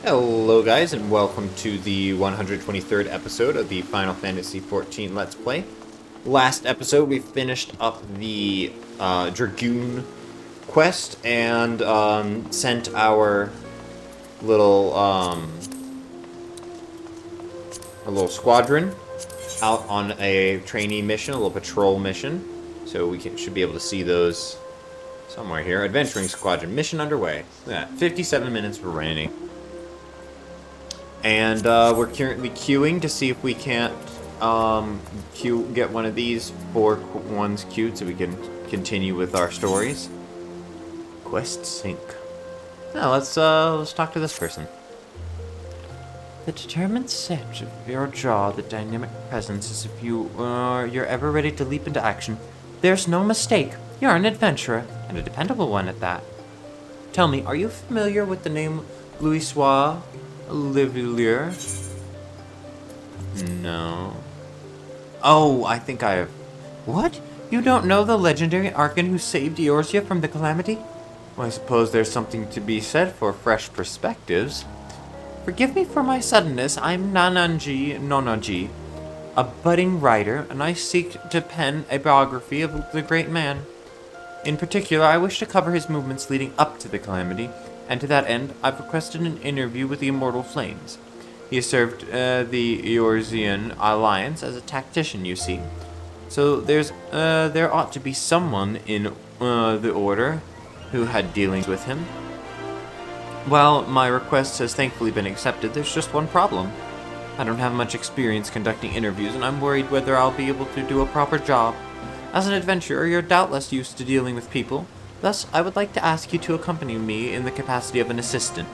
Hello guys, and welcome to the 123rd episode of the Final Fantasy XIV Let's Play. Last episode we finished up the Dragoon quest and sent our little squadron out on a trainee mission, a little patrol mission. So we should be able to see those somewhere here. Adventuring Squadron, mission underway. Yeah, 57 minutes remaining. And we're currently queuing to see if we can't get one of these four ones queued so we can continue with our stories. Quest sync. Now let's talk to this person. The determined set of your jaw, the dynamic presence, as if you're ever ready to leap into action. There's no mistake. You're an adventurer, and a dependable one at that. Tell me, are you familiar with the name Louisoix? Livier? No. Oh, I think I have. What? You don't know the legendary Archon who saved Eorzea from the calamity? Well, I suppose there's something to be said for fresh perspectives. Forgive me for my suddenness. I'm Nonaji, a budding writer, and I seek to pen a biography of the great man. In particular, I wish to cover his movements leading up to the calamity, and to that end, I've requested an interview with the Immortal Flames. He has served the Eorzean Alliance as a tactician, you see. So there ought to be someone in the Order who had dealings with him. While my request has thankfully been accepted, there's just one problem. I don't have much experience conducting interviews, and I'm worried whether I'll be able to do a proper job. As an adventurer, you're doubtless used to dealing with people. Thus, I would like to ask you to accompany me in the capacity of an assistant.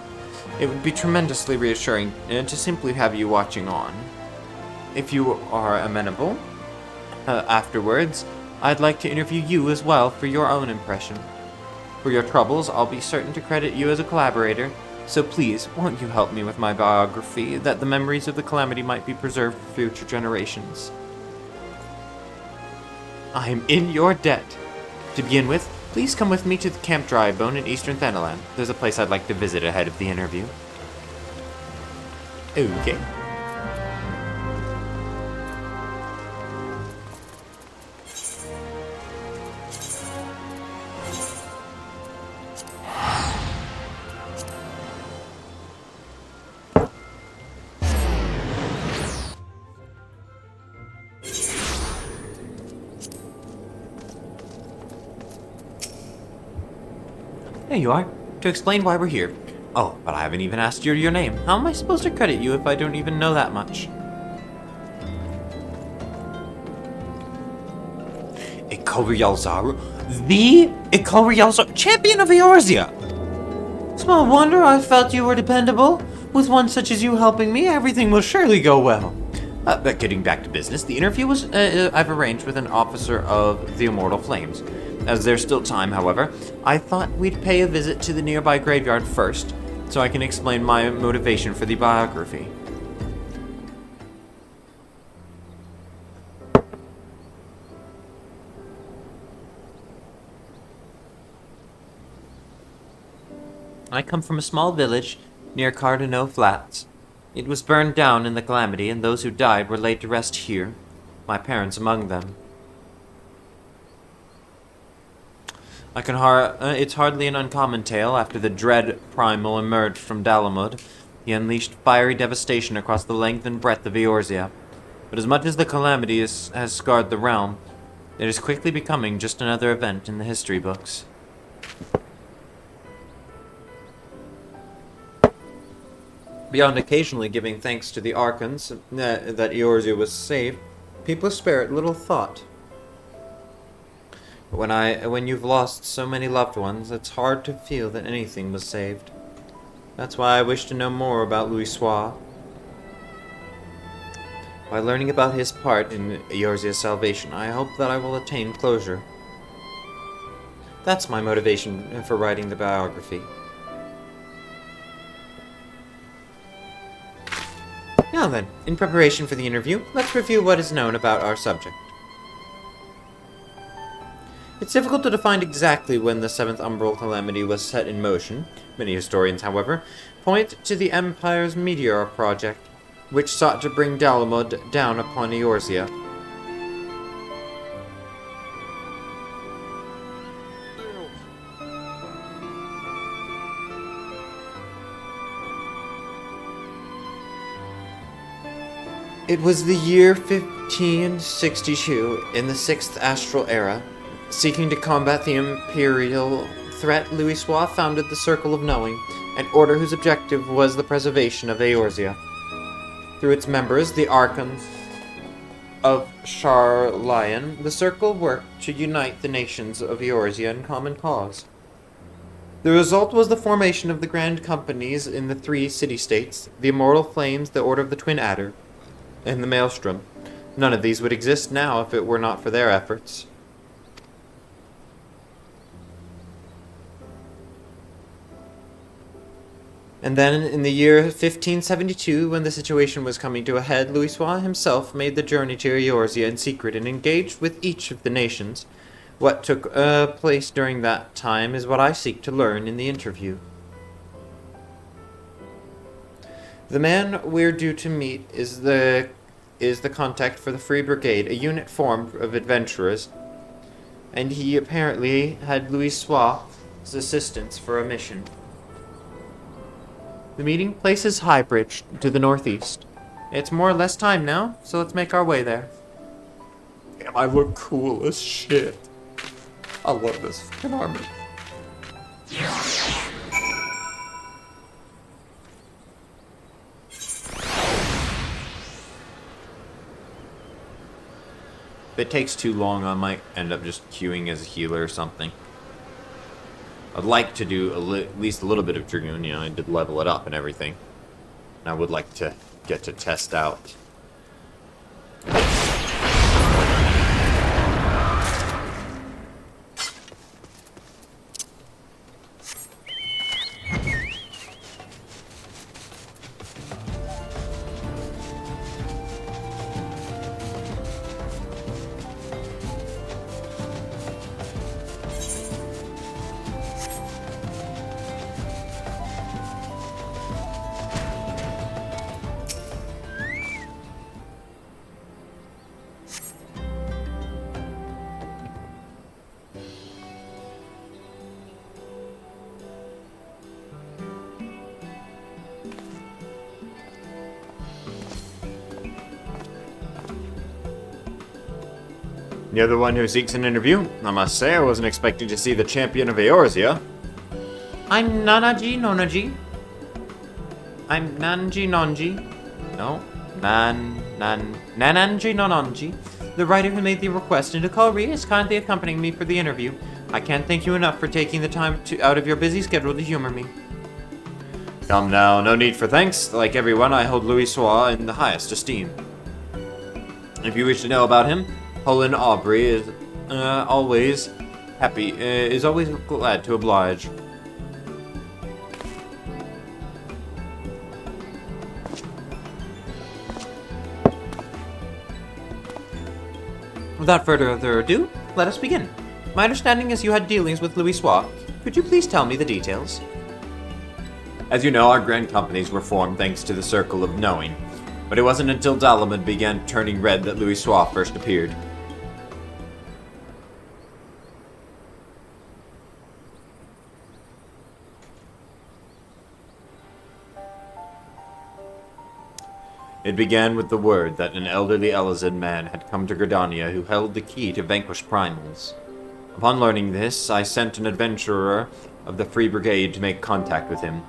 It would be tremendously reassuring to simply have you watching on. If you are amenable, afterwards, I'd like to interview you as well for your own impression. For your troubles, I'll be certain to credit you as a collaborator, so please, won't you help me with my biography, that the memories of the calamity might be preserved for future generations? I'm in your debt. To begin with, please come with me to the Camp Drybone in Eastern Thanalan. There's a place I'd like to visit ahead of the interview. Okay. There you are, to explain why we're here. Oh, but I haven't even asked you your name. How am I supposed to credit you if I don't even know that much? Ikoryalzaru? The Ikoryalzaru, champion of Eorzea! Small wonder I felt you were dependable. With one such as you helping me, everything will surely go well. But getting back to business, the interview was I've arranged with an officer of the Immortal Flames. As there's still time, however, I thought we'd pay a visit to the nearby graveyard first, so I can explain my motivation for the biography. I come from a small village near Cardinaux Flats. It was burned down in the calamity, and those who died were laid to rest here, my parents among them. It's hardly an uncommon tale. After the dread Primal emerged from Dalamud, he unleashed fiery devastation across the length and breadth of Eorzea. But as much as the calamity has scarred the realm, it is quickly becoming just another event in the history books. Beyond occasionally giving thanks to the Archons that Eorzea was saved, people spare it little thought. But when you've lost so many loved ones, it's hard to feel that anything was saved. That's why I wish to know more about Louisoix. By learning about his part in Eorzea's salvation, I hope that I will attain closure. That's my motivation for writing the biography. Now then, in preparation for the interview, let's review what is known about our subject. It's difficult to define exactly when the Seventh Umbral Calamity was set in motion. Many historians, however, point to the Empire's Meteor Project, which sought to bring Dalamud down upon Eorzea. It was the year 1562 in the Sixth Astral Era. Seeking to combat the Imperial threat, Louisoix founded the Circle of Knowing, an order whose objective was the preservation of Eorzea. Through its members, the Archons of Charlion, the Circle worked to unite the nations of Eorzea in common cause. The result was the formation of the Grand Companies in the three city-states, the Immortal Flames, the Order of the Twin Adder, and the Maelstrom. None of these would exist now if it were not for their efforts. And then, in the year 1572, when the situation was coming to a head, Louisoix himself made the journey to Eorzea in secret and engaged with each of the nations. What took place during that time is what I seek to learn in the interview. The man we're due to meet is the contact for the Free Brigade, a unit formed of adventurers, and he apparently had Louisoix's assistance for a mission. The meeting place is Highbridge, to the northeast. It's more or less time now, so let's make our way there. Damn, I look cool as shit. I love this fucking armor. If it takes too long, I might end up just queuing as a healer or something. I'd like to do at least a little bit of Dragoon, I did level it up and everything. And I would like to get to test out. You're the one who seeks an interview? I must say, I wasn't expecting to see the champion of Eorzea. I'm Nanaji Nonaji. I'm Nanji Nonji. No, Nananji Nononji. The writer who made the request, and Akari is kindly accompanying me for the interview. I can't thank you enough for taking the time out of your busy schedule to humor me. Come now, no need for thanks. Like everyone, I hold Louisoix in the highest esteem. If you wish to know about him, Holland Aubrey is always glad to oblige. Without further ado, let us begin. My understanding is you had dealings with Louisoix. Could you please tell me the details? As you know, our grand companies were formed thanks to the Circle of Knowing, but it wasn't until Dalamud began turning red that Louisoix first appeared. It began with the word that an elderly Elazid man had come to Gridania who held the key to vanquish primals. Upon learning this, I sent an adventurer of the Free Brigade to make contact with him.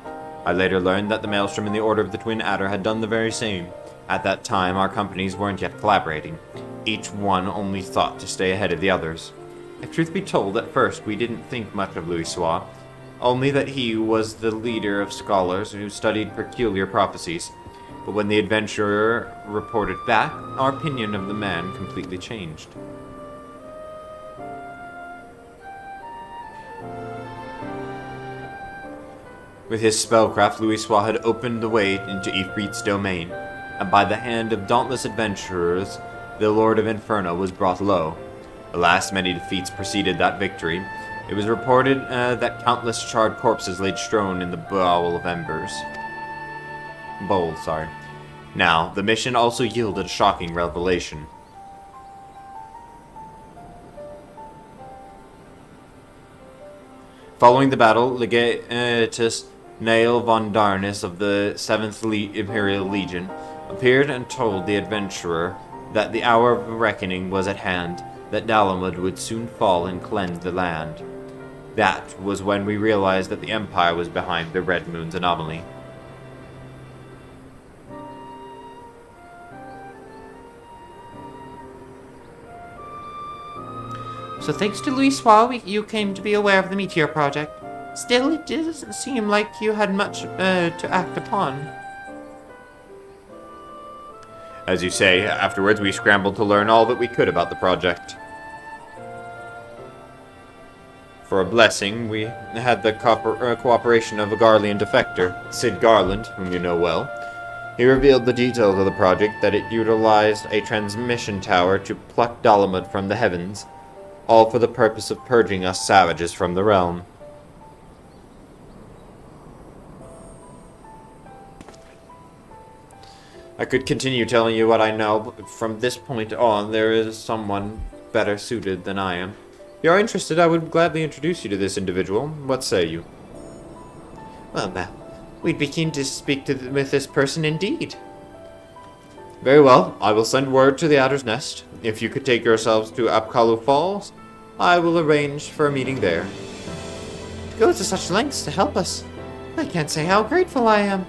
I later learned that the Maelstrom and the Order of the Twin Adder had done the very same. At that time, our companies weren't yet collaborating. Each one only thought to stay ahead of the others. If truth be told, at first we didn't think much of Louisoix, only that he was the leader of scholars who studied peculiar prophecies. But when the adventurer reported back, our opinion of the man completely changed. With his spellcraft, Louisoix had opened the way into Ifrit's domain, and by the hand of dauntless adventurers, the Lord of Inferno was brought low. Alas, many defeats preceded that victory. It was reported that countless charred corpses laid strewn in the bowl of embers. Now, the mission also yielded a shocking revelation. Following the battle, Legatus Nail von Darnus of the 7th Imperial Legion appeared and told the adventurer that the hour of reckoning was at hand, that Dalamud would soon fall and cleanse the land. That was when we realized that the Empire was behind the Red Moon's anomaly. So thanks to Louisoix, you came to be aware of the Meteor Project. Still, it doesn't seem like you had much to act upon. As you say, afterwards we scrambled to learn all that we could about the project. For a blessing, we had the cooperation of a Garlean defector, Sid Garland, whom you know well. He revealed the details of the project, that it utilized a transmission tower to pluck Dalamud from the heavens, all for the purpose of purging us savages from the realm. I could continue telling you what I know, but from this point on, there is someone better suited than I am. If you are interested, I would gladly introduce you to this individual. What say you? Well, now, we'd be keen to speak with this person indeed. Very well, I will send word to the Adder's Nest. If you could take yourselves to Apkalu Falls, I will arrange for a meeting there. To go to such lengths to help us, I can't say how grateful I am.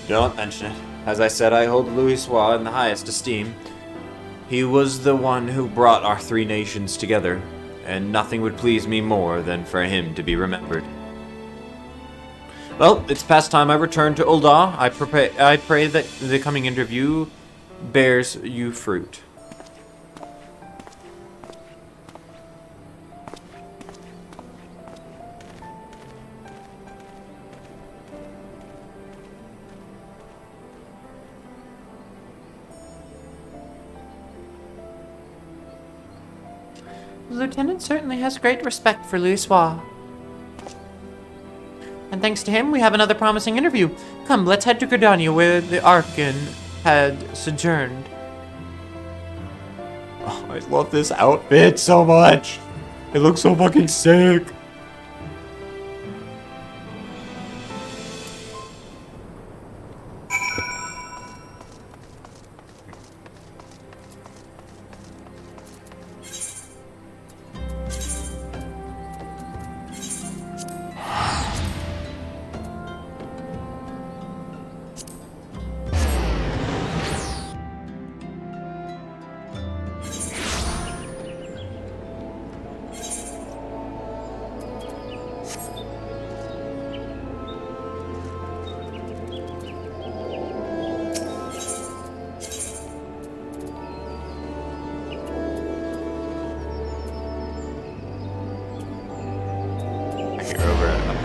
Don't mention it. As I said, I hold Louisoix in the highest esteem. He was the one who brought our three nations together, and nothing would please me more than for him to be remembered. Well, it's past time I return to Ul'dah. I pray that the coming interview bears you fruit. The lieutenant certainly has great respect for Louisoix. And thanks to him, we have another promising interview. Come, let's head to Gridania, where the Archon had sojourned. Oh, I love this outfit so much. It looks so fucking sick.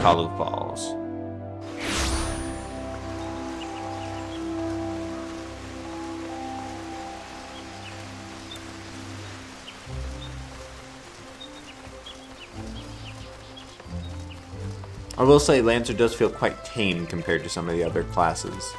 Kalu Falls. I will say Lancer does feel quite tame compared to some of the other classes.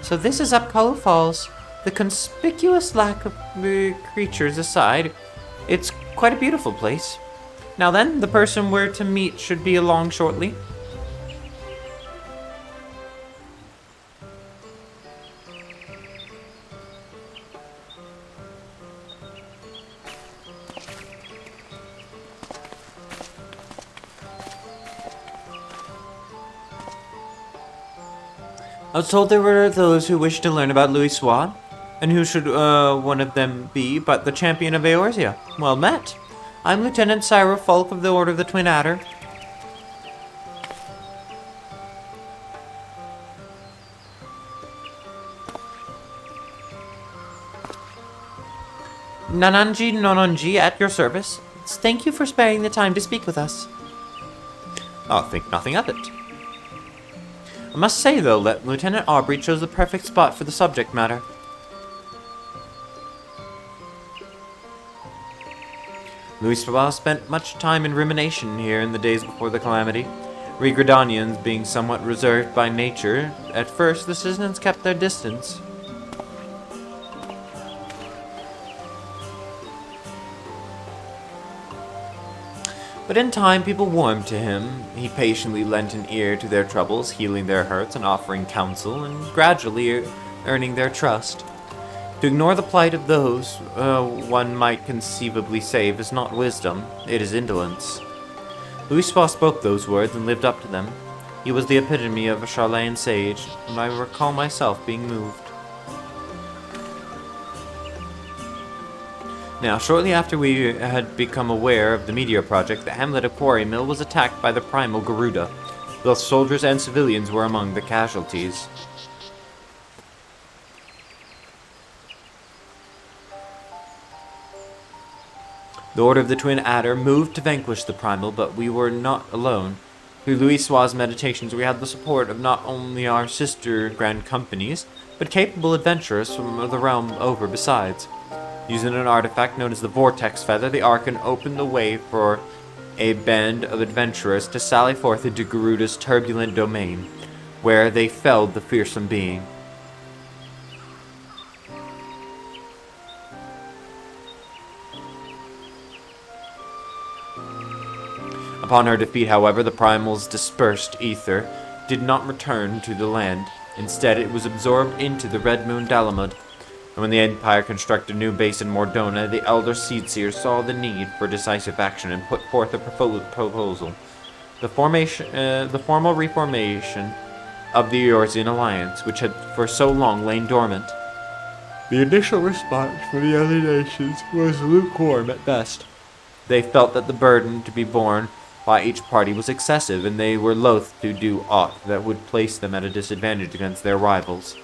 So this is Apkalu Falls. The conspicuous lack of creatures aside, it's quite a beautiful place. Now then, the person we're to meet should be along shortly. I was told there were those who wished to learn about Louisoix, and who should one of them be but the champion of Eorzea? Well met. I'm Lieutenant Syra Falk of the Order of the Twin Adder. Nananji Nononji at your service. Thank you for sparing the time to speak with us. I'll think nothing of it. I must say, though, that Lieutenant Aubrey chose the perfect spot for the subject matter. Louisoix spent much time in rumination here in the days before the calamity. We Gridanians being somewhat reserved by nature, at first the citizens kept their distance. But in time people warmed to him. He patiently lent an ear to their troubles, healing their hurts and offering counsel, and gradually earning their trust. To ignore the plight of those one might conceivably save is not wisdom, it is indolence. Louisoix spoke those words and lived up to them. He was the epitome of a Charlatan sage, and I recall myself being moved. Now, shortly after we had become aware of the Meteor Project, the hamlet of Quarry Mill was attacked by the primal Garuda. Both soldiers and civilians were among the casualties. The Order of the Twin Adder moved to vanquish the primal, but we were not alone. Through Louisoix's meditations, we had the support of not only our sister grand companies, but capable adventurers from the realm over besides. Using an artifact known as the Vortex Feather, the Archon opened the way for a band of adventurers to sally forth into Garuda's turbulent domain, where they felled the fearsome being. Upon her defeat, however, the primal's dispersed ether did not return to the land. Instead, it was absorbed into the Red Moon Dalamud. And when the Empire constructed a new base in Mordona, the Elder Seedseer saw the need for decisive action and put forth a proposal. The formal reformation of the Eorzean Alliance, which had for so long lain dormant. The initial response from the other nations was lukewarm at best. They felt that the burden to be borne by each party was excessive, and they were loath to do aught that would place them at a disadvantage against their rivals.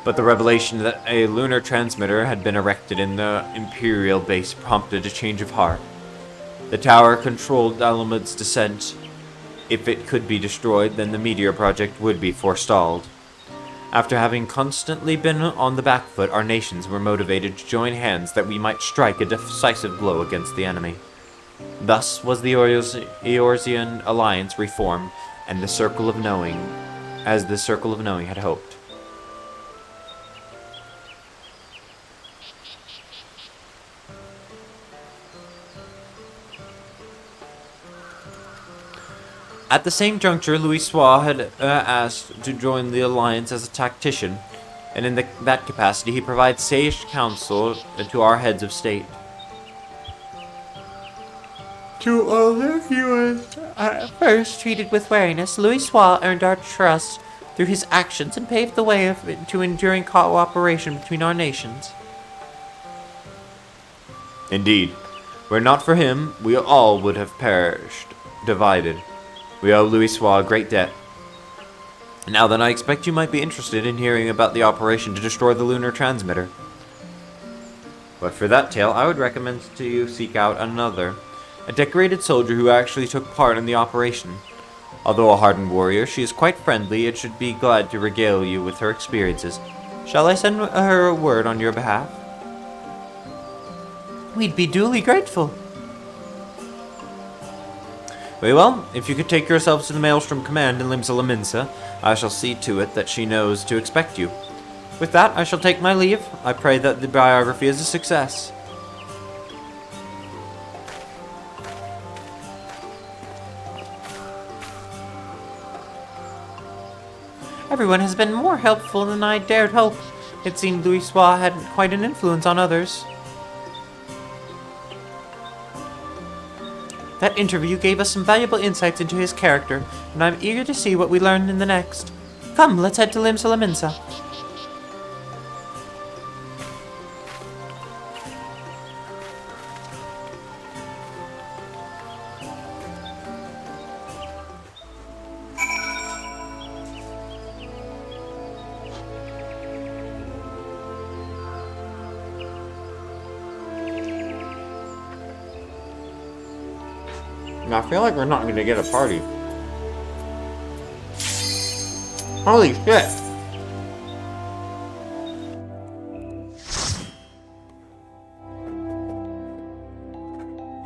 But the revelation that a lunar transmitter had been erected in the Imperial base prompted a change of heart. The tower controlled Dalamud's descent. If it could be destroyed, then the Meteor Project would be forestalled. After having constantly been on the back foot, our nations were motivated to join hands that we might strike a decisive blow against the enemy. Thus was the Eorzean Alliance reformed, and the Circle of Knowing, as the Circle of Knowing had hoped. At the same juncture, Louisoix had asked to join the Alliance as a tactician, and in that capacity he provides sage counsel to our heads of state. To although he was at first treated with wariness, Louisoix earned our trust through his actions and paved the way to enduring cooperation between our nations. Indeed, were it not for him, we all would have perished, divided. We owe Louisoix a great debt. Now then, I expect you might be interested in hearing about the operation to destroy the lunar transmitter. But for that tale, I would recommend to you seek out a decorated soldier who actually took part in the operation. Although a hardened warrior, she is quite friendly and should be glad to regale you with her experiences. Shall I send her a word on your behalf? We'd be duly grateful. Very well, if you could take yourselves to the Maelstrom Command in Limsa Lominsa, I shall see to it that she knows to expect you. With that, I shall take my leave. I pray that the biography is a success. Everyone has been more helpful than I dared hope. It seemed Louisoix had quite an influence on others. That interview gave us some valuable insights into his character, and I'm eager to see what we learn in the next. Come, let's head to Limsa Lominsa. I feel like we're not gonna get a party. Holy shit!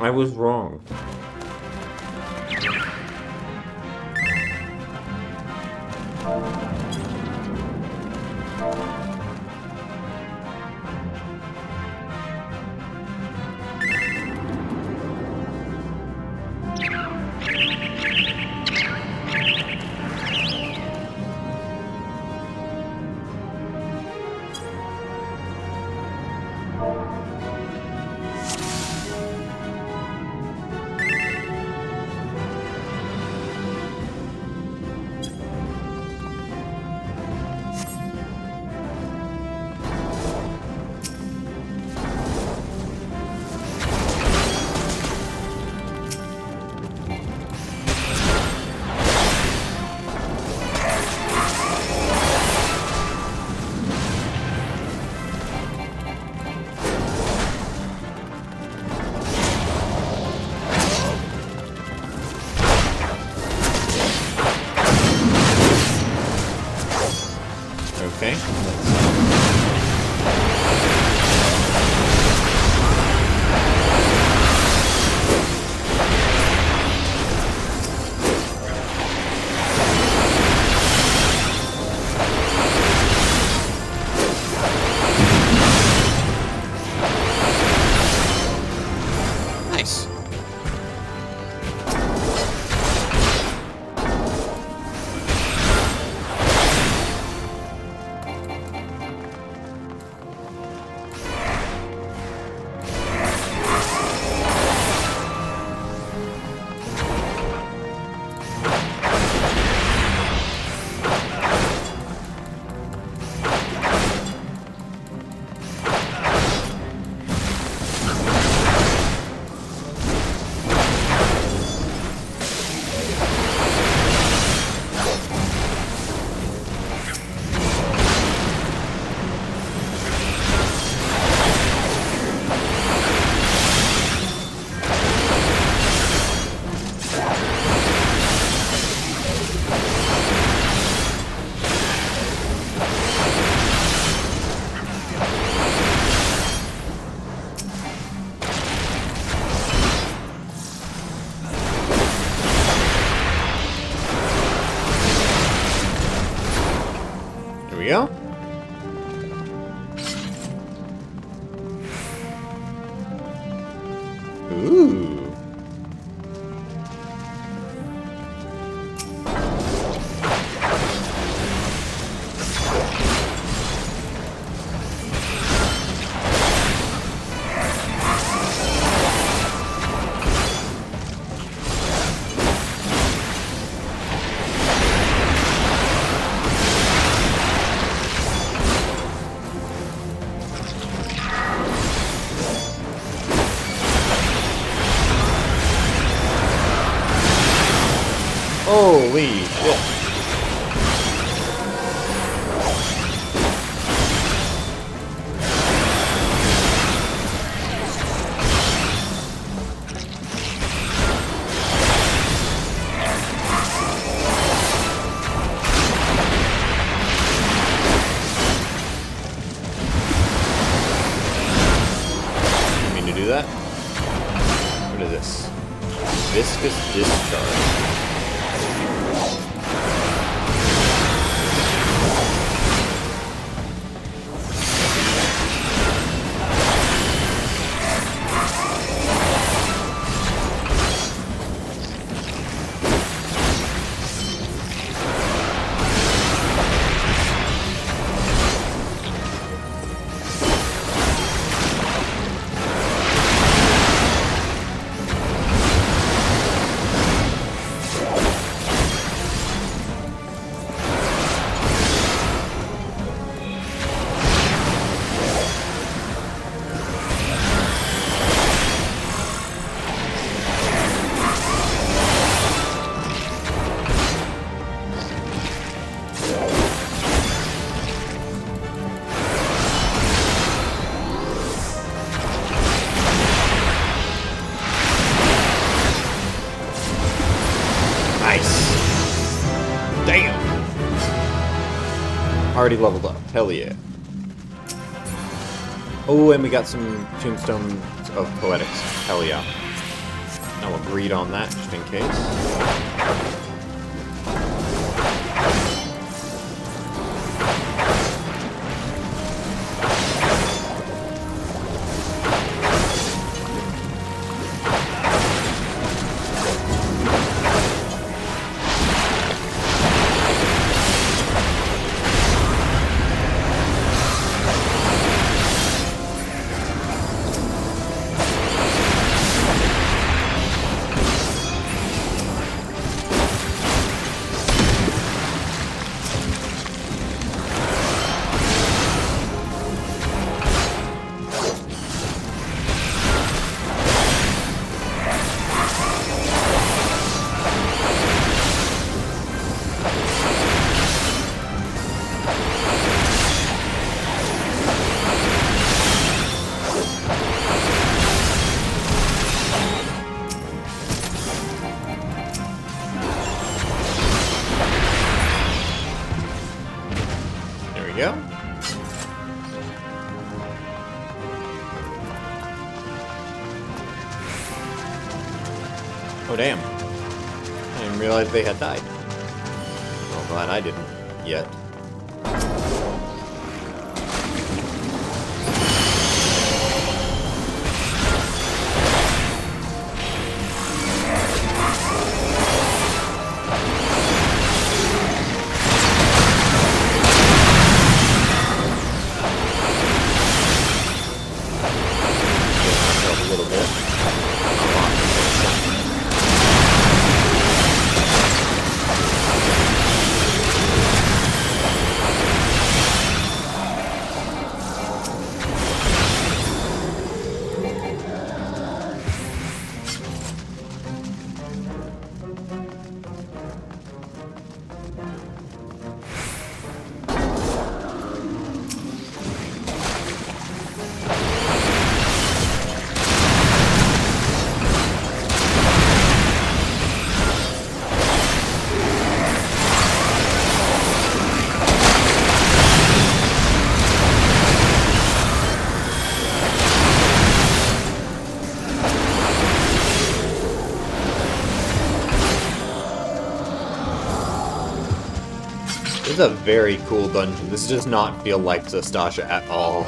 I was wrong. Okay. Nice. Here we go. Ooh. Holy shit. Didn't mean to do that. What is this? Viscous discharge. Already leveled up. Hell yeah. Oh, and we got some tombstones of poetics. Hell yeah. I will greed on that just in case. Go. Oh damn. I didn't realize they had died. Well, glad I didn't yet. This is a very cool dungeon. This does not feel like Zastasha at all.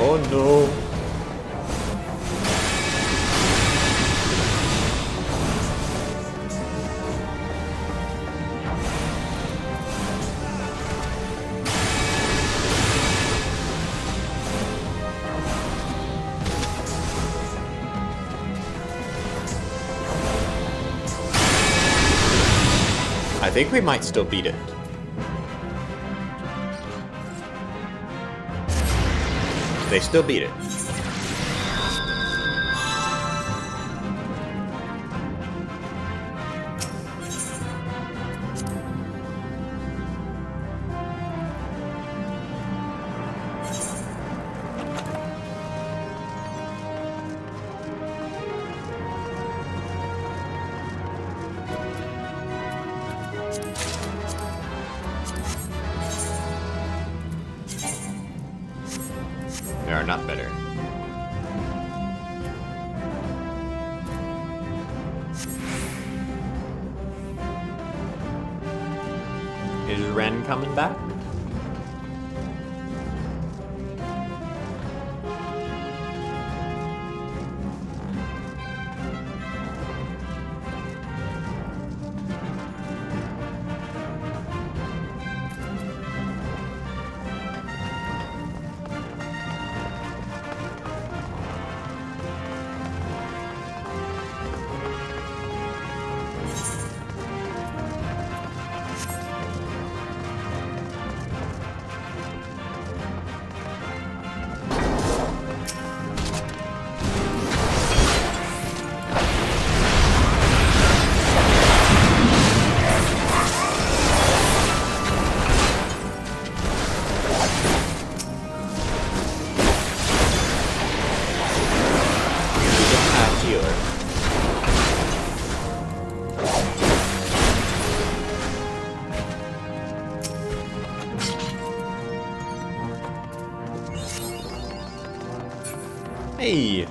Oh no. I think we might still beat it. They still beat it. They are not better. Is Ren coming back? Hey!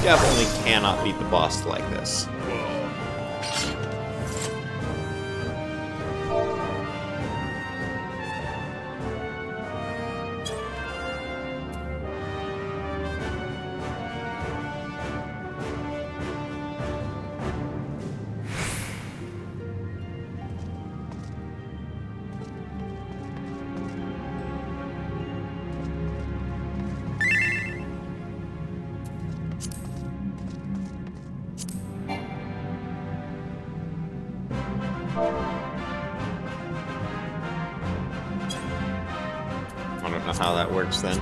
Definitely cannot beat the boss like this. I don't know how that works then.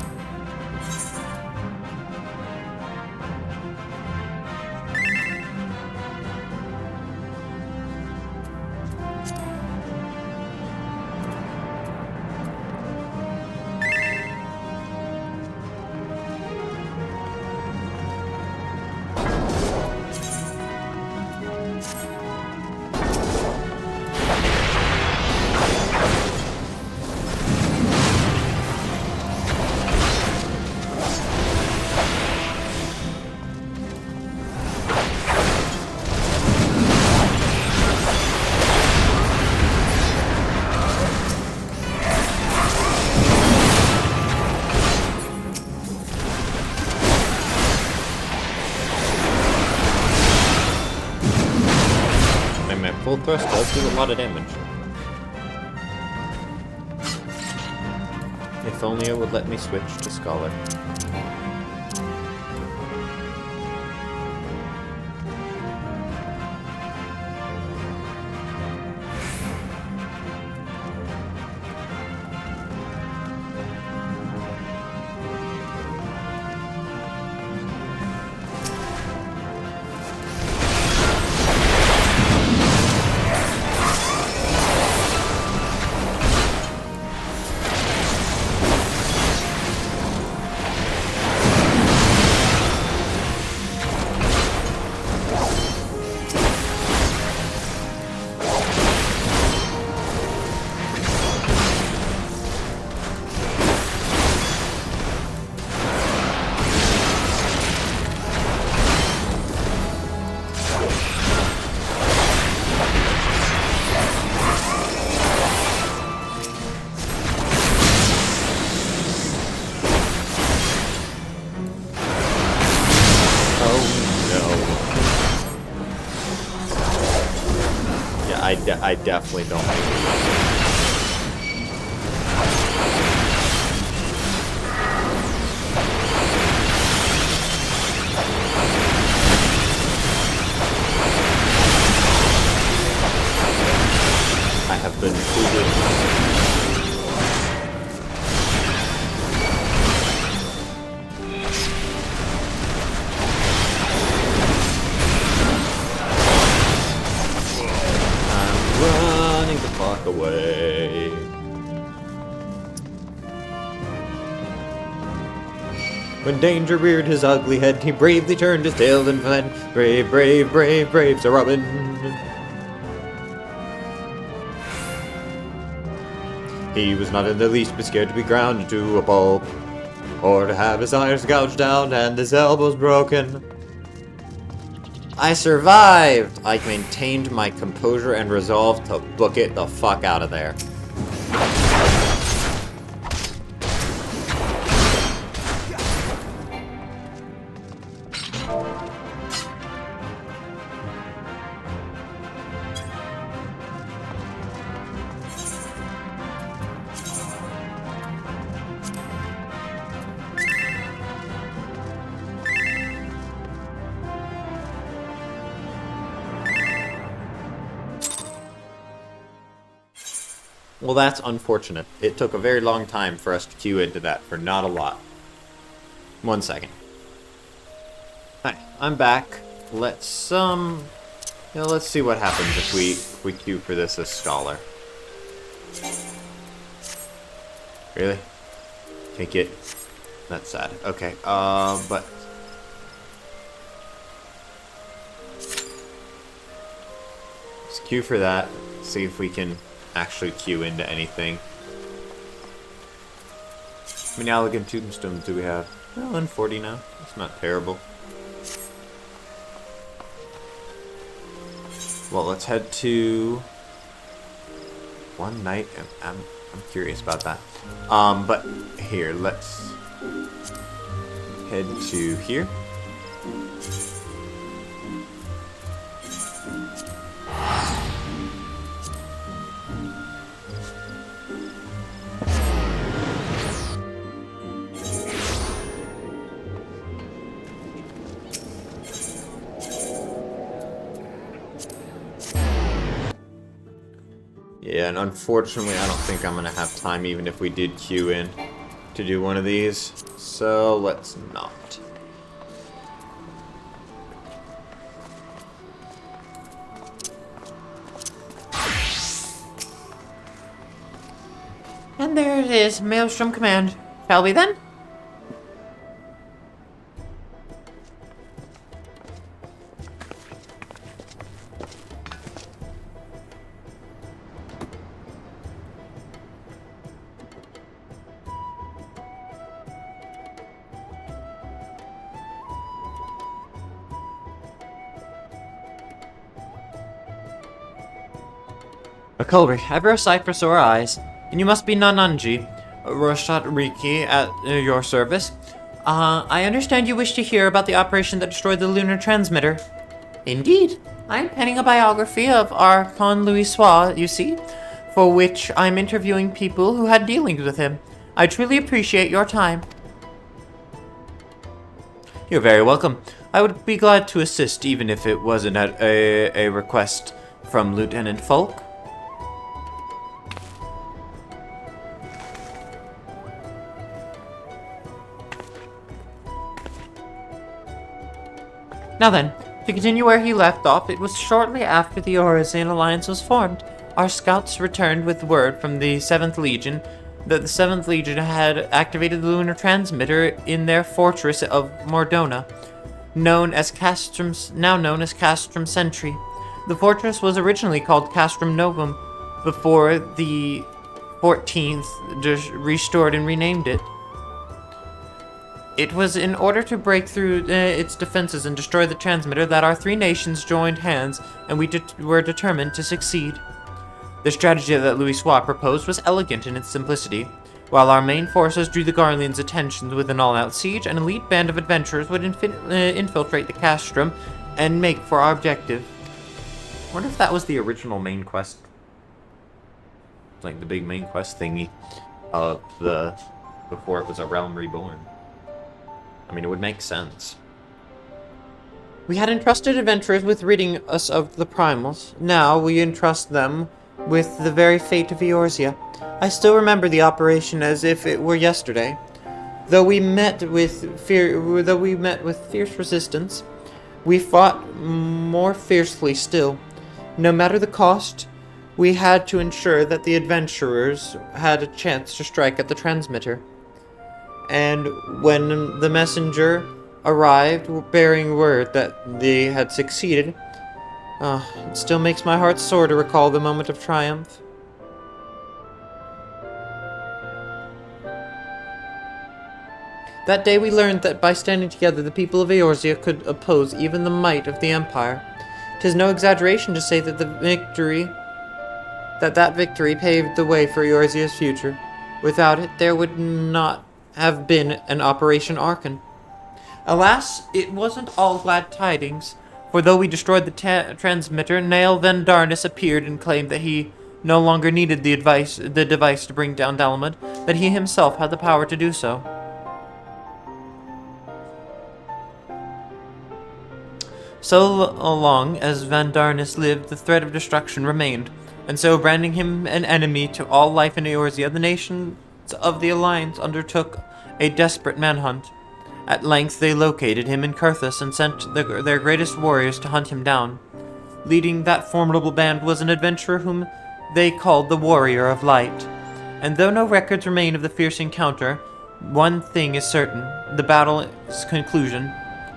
Full thrust does do a lot of damage. If only it would let me switch to Scholar. I definitely don't like it. I have been foolish. Away. When danger reared his ugly head, he bravely turned his tail and fled. Brave, brave, brave, brave Sir Robin. He was not in the least bit scared to be ground into a pulp, or to have his irons gouged out and his elbows broken. I survived! I maintained my composure and resolve to book it the fuck out of there. Well, that's unfortunate. It took a very long time for us to queue into that for not a lot. 1 second. Hi, I'm back. Let's see what happens if we queue for this as Scholar. Really? Can't get... That's sad. Okay, but... Let's queue for that. See if we can actually queue into anything. How many elegant tombstones do we have? Well, 140 now. That's not terrible. Well, let's head to one night. I'm curious about that. But here, let's head to here. Yeah, and unfortunately, I don't think I'm gonna have time even if we did queue in to do one of these. So let's not. And there it is, Maelstrom Command. Shall we then? Culry, ever a sight for sore eyes, and you must be Nananji, Roshat Riki, at your service. I understand you wish to hear about the operation that destroyed the lunar transmitter. Indeed, I'm penning a biography of Archon Louisoix, you see, for which I'm interviewing people who had dealings with him. I truly appreciate your time. You're very welcome. I would be glad to assist, even if it wasn't at a request from Lieutenant Folk. Now then, to continue where he left off, it was shortly after the Orisian alliance was formed. Our scouts returned with word from the 7th Legion that the 7th Legion had activated the lunar transmitter in their fortress of Mordona, now known as Castrum Sentry. The fortress was originally called Castrum Novum, before the 14th restored and renamed it. It was in order to break through its defenses and destroy the transmitter that our three nations joined hands, and we were determined to succeed. The strategy that Louisoix proposed was elegant in its simplicity. While our main forces drew the Garleans' attention with an all-out siege, an elite band of adventurers would infiltrate the castrum and make for our objective. I wonder if that was the original main quest like the big main quest thingy of the before it was a realm reborn. I mean, it would make sense. We had entrusted adventurers with ridding us of the primals. Now we entrust them with the very fate of Eorzea. I still remember the operation as if it were yesterday. Though we met with fierce resistance, we fought more fiercely still. No matter the cost, we had to ensure that the adventurers had a chance to strike at the transmitter. And when the messenger arrived bearing word that they had succeeded, it still makes my heart sore to recall the moment of triumph. That day we learned that by standing together the people of Eorzea could oppose even the might of the Empire. 'Tis no exaggeration to say that that victory paved the way for Eorzea's future. Without it, there would not have been an Operation Archon. Alas, it wasn't all glad tidings, for though we destroyed the transmitter, Nael Van Darnus appeared and claimed that he no longer needed the device to bring down Dalamud, that he himself had the power to do so. So long as Van Darnus lived, the threat of destruction remained, and so, branding him an enemy to all life in Eorzea, the nations of the Alliance undertook a desperate manhunt. At length they located him in Carthus and sent their greatest warriors to hunt him down. Leading that formidable band was an adventurer whom they called the Warrior of Light. And though no records remain of the fierce encounter, one thing is certain: the battle's conclusion,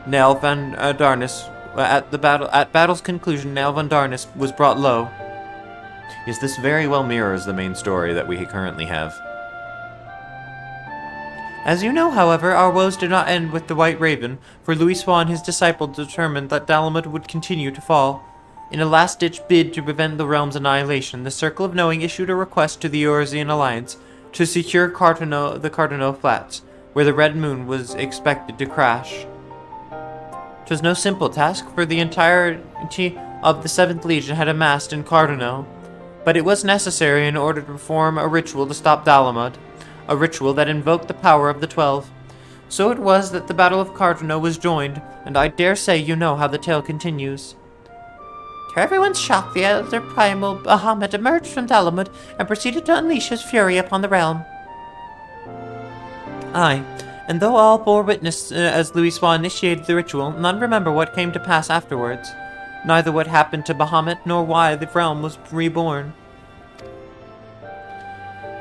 Nael Van Darnus. At battle's conclusion, Nael Van Darnus was brought low. Yes, this very well mirrors the main story that we currently have. As you know, however, our woes did not end with the White Raven, for Louisoix and his disciple determined that Dalamud would continue to fall. In a last-ditch bid to prevent the realm's annihilation, the Circle of Knowing issued a request to the Eorzean Alliance to secure the Cardinaux Flats, where the Red Moon was expected to crash. 'Twas no simple task, for the entirety of the 7th Legion had amassed in Cardinaux, but it was necessary in order to perform a ritual to stop Dalamud, a ritual that invoked the power of the 12. So it was that the Battle of Cardinaux was joined, and I dare say you know how the tale continues. To everyone's shock, the elder primal Bahamut emerged from Dalamud and proceeded to unleash his fury upon the realm. Aye, and though all bore witness as Louisoix initiated the ritual, none remember what came to pass afterwards, neither what happened to Bahamut nor why the realm was reborn.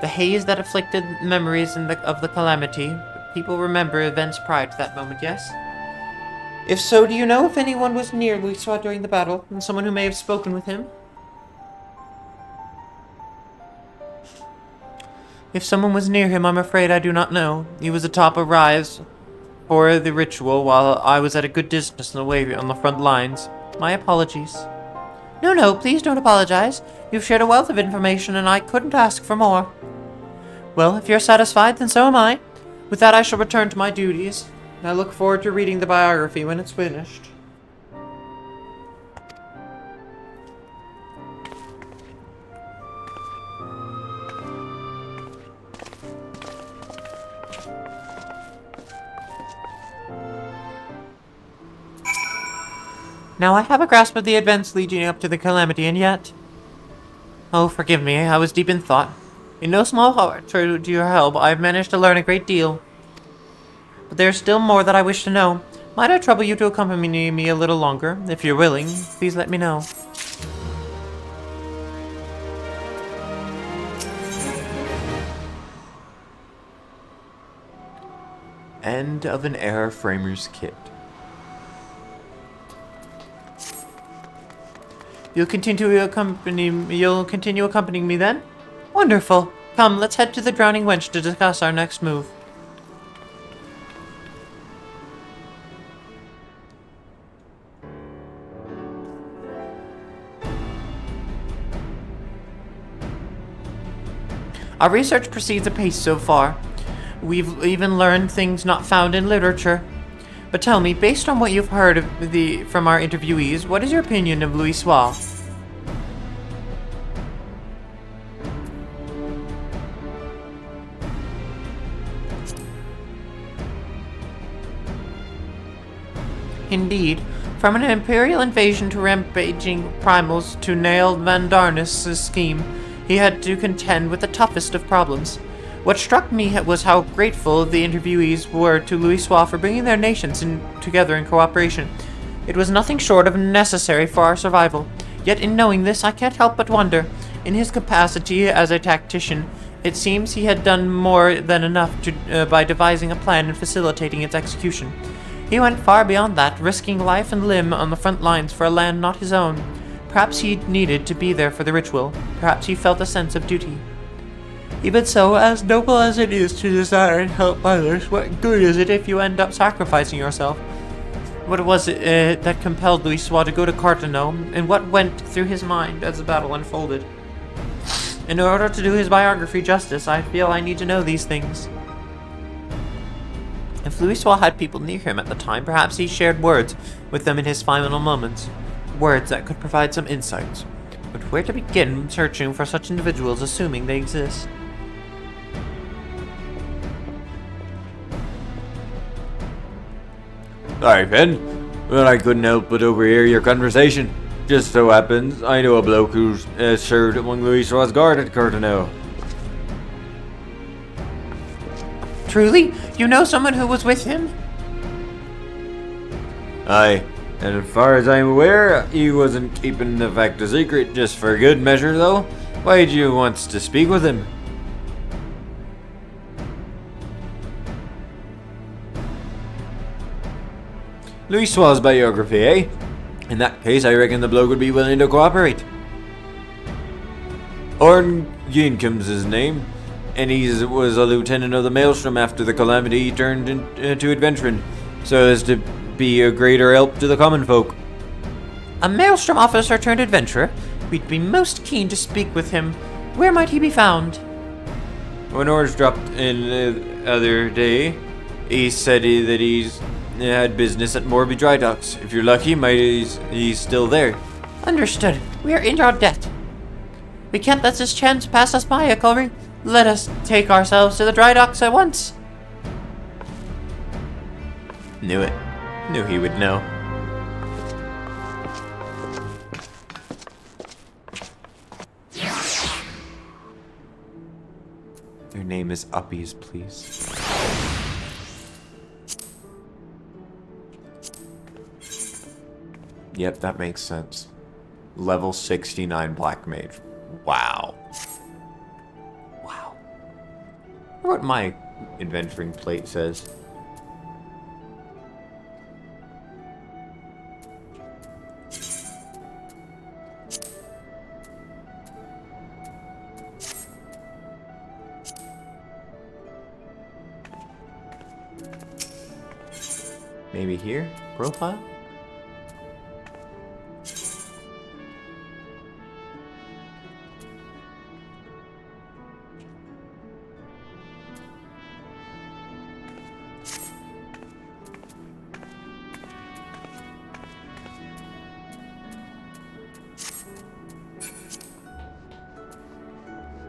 The haze that afflicted memories of the calamity, people remember events prior to that moment, yes? If so, do you know if anyone was near Louisoix during the battle, and someone who may have spoken with him? If someone was near him, I'm afraid I do not know. He was atop a rise for the ritual, while I was at a good distance away on the front lines. My apologies. No, please don't apologize. You've shared a wealth of information, and I couldn't ask for more. Well, if you're satisfied, then so am I. With that, I shall return to my duties. I look forward to reading the biography when it's finished. Now I have a grasp of the events leading up to the calamity, and yet... Oh, forgive me, I was deep in thought. In no small part to your help, I have managed to learn a great deal. But there is still more that I wish to know. Might I trouble you to accompany me a little longer? If you're willing, please let me know. End of an Airframer's Kit. You'll continue accompanying me then? Wonderful. Come, let's head to the Drowning Wench to discuss our next move. Our research proceeds apace so far. We've even learned things not found in literature. But tell me, based on what you've heard from our interviewees, what is your opinion of Louisoix? Indeed, from an imperial invasion to rampaging primals to nailed Mandarnus' scheme, he had to contend with the toughest of problems. What struck me was how grateful the interviewees were to Louisoix for bringing their nations together in cooperation. It was nothing short of necessary for our survival. Yet in knowing this, I can't help but wonder. In his capacity as a tactician, it seems he had done more than enough by devising a plan and facilitating its execution. He went far beyond that, risking life and limb on the front lines for a land not his own. Perhaps he needed to be there for the ritual. Perhaps he felt a sense of duty. Even so, as noble as it is to desire and help others, what good is it if you end up sacrificing yourself? What was it that compelled Louisoix to go to Carteneau, and what went through his mind as the battle unfolded? In order to do his biography justice, I feel I need to know these things. If Louisoix had people near him at the time, perhaps he shared words with them in his final moments. Words that could provide some insights. But where to begin searching for such individuals, assuming they exist? Sorry, Finn, but I couldn't help but overhear your conversation. Just so happens, I know a bloke who's served among Louisoix's guard at Carteneau. Truly? You know someone who was with him? Aye, and as far as I'm aware, he wasn't keeping the fact a secret just for good measure, though. Why'd you want to speak with him? Louisoix's biography, eh? In that case, I reckon the bloke would be willing to cooperate. Orn Ginkum's his name, and he was a lieutenant of the Maelstrom after the calamity he turned into adventuring, so as to be a greater help to the common folk. A Maelstrom officer turned adventurer? We'd be most keen to speak with him. Where might he be found? When Or's dropped in the other day, he said that he's had business at Morby Dry Docks. If you're lucky, he's still there. Understood. We are in our debt. We can't let this chance pass us by, Ecclesbury. Let us take ourselves to the dry docks at once. Knew it. Knew he would know. Their name is Uppies, please. Yep, that makes sense. Level 69 Black Mage. Wow. Wow. I wonder what my adventuring plate says. Maybe here? Profile?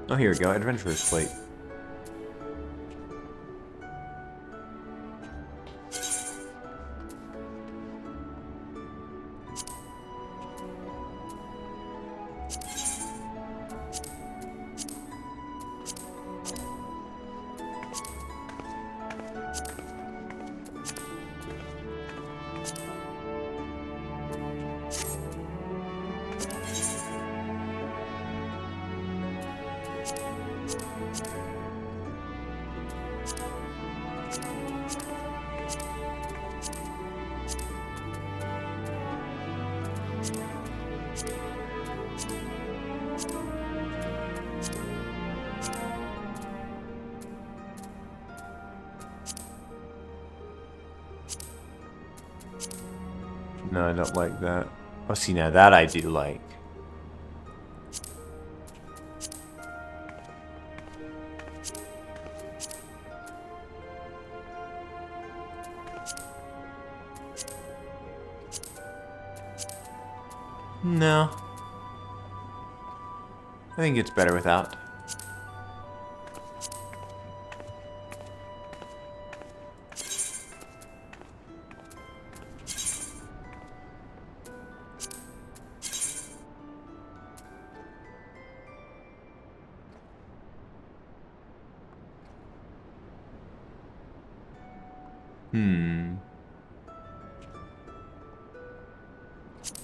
Oh, here we go. Adventurer's plate. No, I don't like that. Oh, see, now that I do like. No. I think it's better without.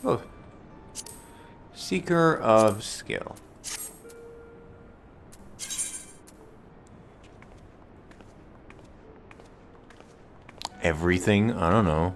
Oh. Seeker of skill. Everything? I don't know.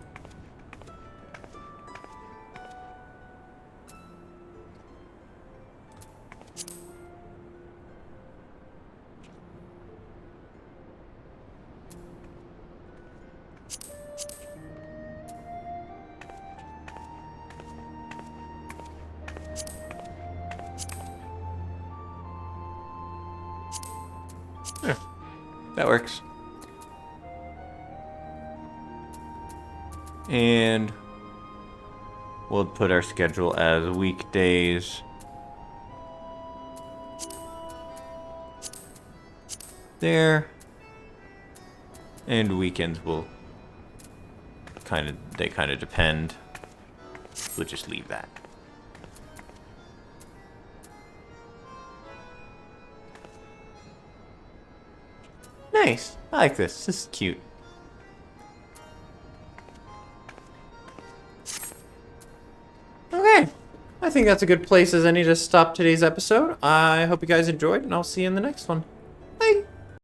Yeah, that works. And we'll put our schedule as weekdays. There. And weekends will they kind of depend. We'll just leave that. Nice. I like this. This is cute. Okay. I think that's a good place as any to stop today's episode. I hope you guys enjoyed, and I'll see you in the next one.